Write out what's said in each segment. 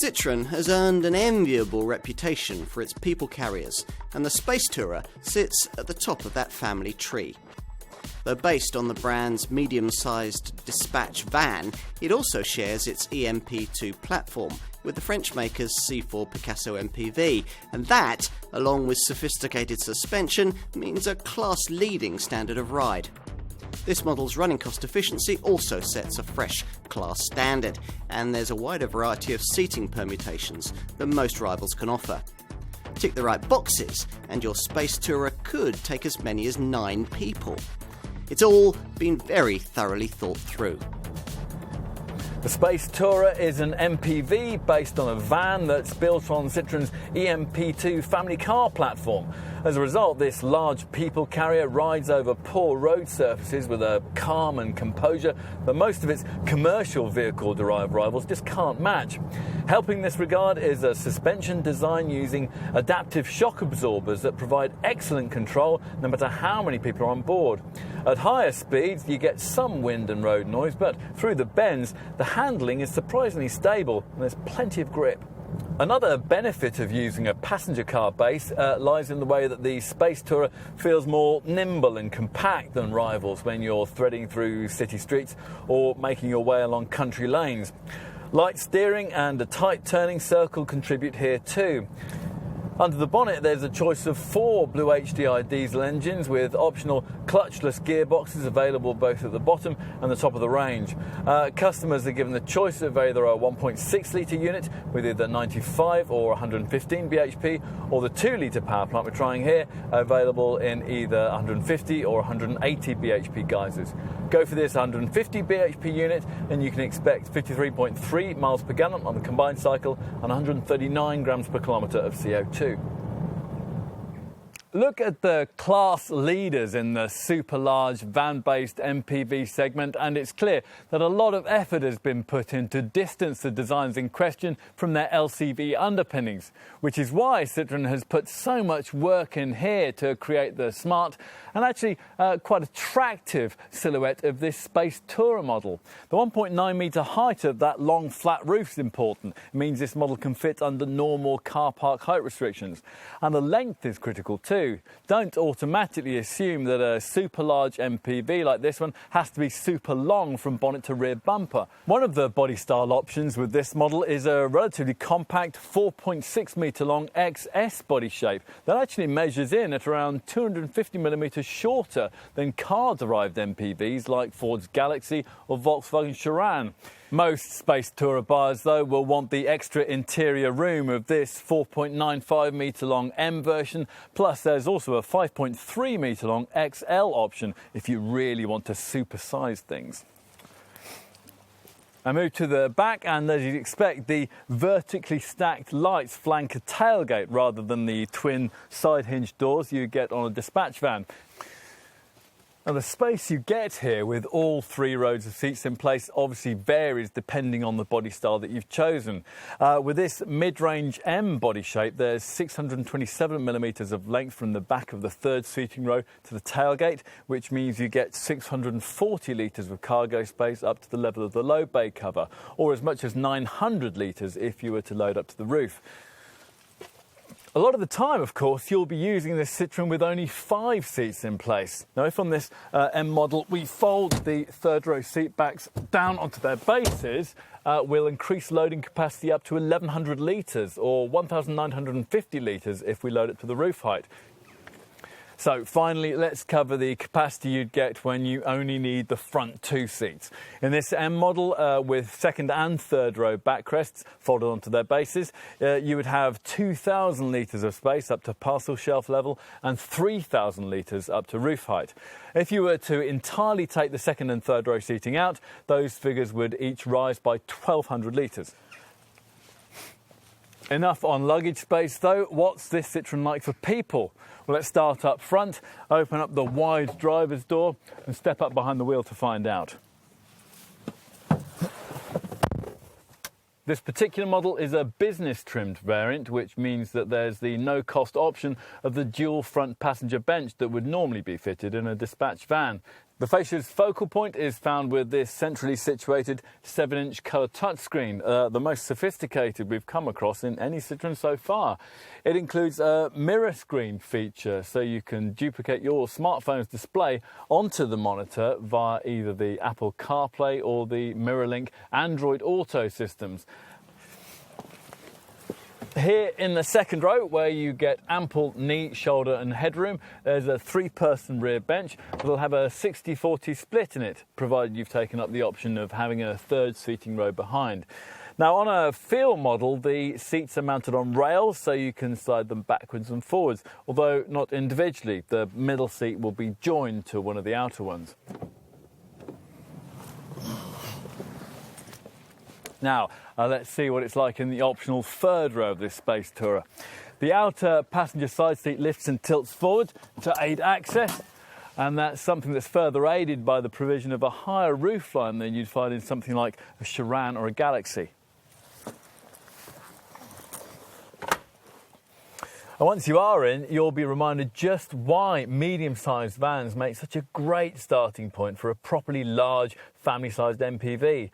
Citroen has earned an enviable reputation for its people carriers, and the SpaceTourer sits at the top of that family tree. Though based on the brand's medium-sized dispatch van, it also shares its EMP2 platform with the French maker's C4 Picasso MPV, and that, along with sophisticated suspension, means a class-leading standard of ride. This model's running cost efficiency also sets a fresh class standard, and there's a wider variety of seating permutations than most rivals can offer. Tick the right boxes, and your SpaceTourer could take as many as 9 people. It's all been very thoroughly thought through. The SpaceTourer is an MPV based on a van that's built on Citroen's EMP2 family car platform. As a result, this large people carrier rides over poor road surfaces with a calm and composure that most of its commercial vehicle-derived rivals just can't match. Helping in this regard is a suspension design using adaptive shock absorbers that provide excellent control no matter how many people are on board. At higher speeds, you get some wind and road noise, but through the bends, the handling is surprisingly stable and there's plenty of grip. Another benefit of using a passenger car base lies in the way that the SpaceTourer feels more nimble and compact than rivals when you're threading through city streets or making your way along country lanes. Light steering and a tight turning circle contribute here too. Under the bonnet, there's a choice of 4 Blue HDI diesel engines with optional clutchless gearboxes available both at the bottom and the top of the range. Customers are given the choice of either a 1.6-litre unit with either 95 or 115 bhp, or the 2-litre power plant we're trying here, available in either 150 or 180 bhp guises. Go for this 150 bhp unit and you can expect 53.3 miles per gallon on the combined cycle and 139 grams per kilometre of CO2. Look at the class leaders in the super large van-based MPV segment, and it's clear that a lot of effort has been put in to distance the designs in question from their LCV underpinnings, which is why Citroen has put so much work in here to create the smart and actually quite attractive silhouette of this SpaceTourer model. The 1.9 metre height of that long flat roof is important. It means this model can fit under normal car park height restrictions. And the length is critical too. Don't automatically assume that a super large MPV like this one has to be super long from bonnet to rear bumper. One of the body style options with this model is a relatively compact 4.6 metre long XS body shape that actually measures in at around 250mm shorter than car-derived MPVs like Ford's Galaxy or Volkswagen Citroen. Most SpaceTourer buyers, though, will want the extra interior room of this 4.95 metre long M version, plus there's also a 5.3 metre long XL option if you really want to supersize things. I move to the back, and as you'd expect, the vertically stacked lights flank a tailgate rather than the twin side hinge doors you get on a dispatch van. Now, the space you get here with all 3 rows of seats in place obviously varies depending on the body style that you've chosen. With this mid-range M body shape, there's 627mm of length from the back of the 3rd seating row to the tailgate, which means you get 640 litres of cargo space up to the level of the low bay cover, or as much as 900 litres if you were to load up to the roof. A lot of the time, of course, you'll be using this Citroen with only 5 seats in place. Now, if on this M model we fold the 3rd row seat backs down onto their bases, we'll increase loading capacity up to 1,100 litres or 1,950 litres if we load it to the roof height. So finally, let's cover the capacity you'd get when you only need the front 2 seats. In this M model, with 2nd and 3rd row backrests folded onto their bases, you would have 2,000 litres of space up to parcel shelf level and 3,000 litres up to roof height. If you were to entirely take the 2nd and 3rd row seating out, those figures would each rise by 1,200 litres. Enough on luggage space though. What's this Citroen like for people? Well, let's start up front, open up the wide driver's door and step up behind the wheel to find out. This particular model is a business-trimmed variant, which means that there's the no-cost option of the dual front passenger bench that would normally be fitted in a dispatch van. The fascia's focal point is found with this centrally situated 7-inch colour touchscreen, the most sophisticated we've come across in any Citroen so far. It includes a mirror screen feature, so you can duplicate your smartphone's display onto the monitor via either the Apple CarPlay or the MirrorLink Android Auto systems. Here in the second row, where you get ample knee, shoulder and headroom, there's a 3-person rear bench that'll have a 60-40 split in it, provided you've taken up the option of having a third seating row behind. Now, on a field model, the seats are mounted on rails, so you can slide them backwards and forwards, although not individually. The middle seat will be joined to one of the outer ones. Now, let's see what it's like in the optional third row of this SpaceTourer. The outer passenger side seat lifts and tilts forward to aid access, and that's something that's further aided by the provision of a higher roofline than you'd find in something like a Citroen or a Galaxy. And once you are in, you'll be reminded just why medium-sized vans make such a great starting point for a properly large, family-sized MPV.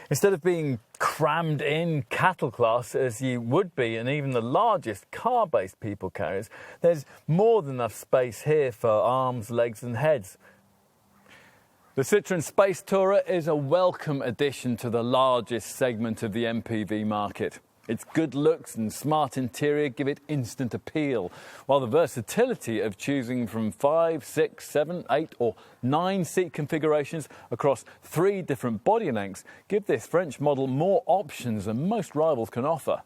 Instead of being crammed in cattle class as you would be in even the largest car-based people carriers, there's more than enough space here for arms, legs and heads. The Citroen SpaceTourer is a welcome addition to the largest segment of the MPV market. Its good looks and smart interior give it instant appeal, while the versatility of choosing from 5, 6, 7, 8 or 9 seat configurations across 3 different body lengths give this French model more options than most rivals can offer.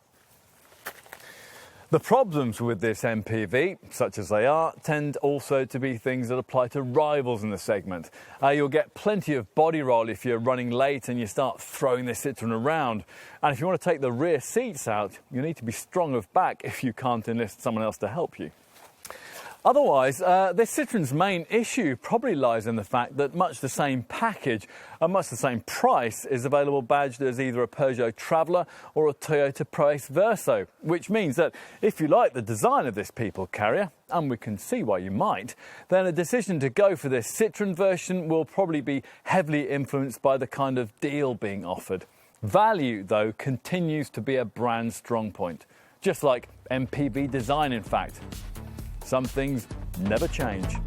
The problems with this MPV, such as they are, tend also to be things that apply to rivals in the segment. You'll get plenty of body roll if you're running late and you start throwing this Citroen around. And if you want to take the rear seats out, you need to be strong of back if you can't enlist someone else to help you. Otherwise, this Citroen's main issue probably lies in the fact that much the same package and much the same price is available badged as either a Peugeot Traveller or a Toyota Proace Verso, which means that if you like the design of this people carrier, and we can see why you might, then a decision to go for this Citroen version will probably be heavily influenced by the kind of deal being offered. Value, though, continues to be a brand strong point, just like MPV design, in fact. Some things never change.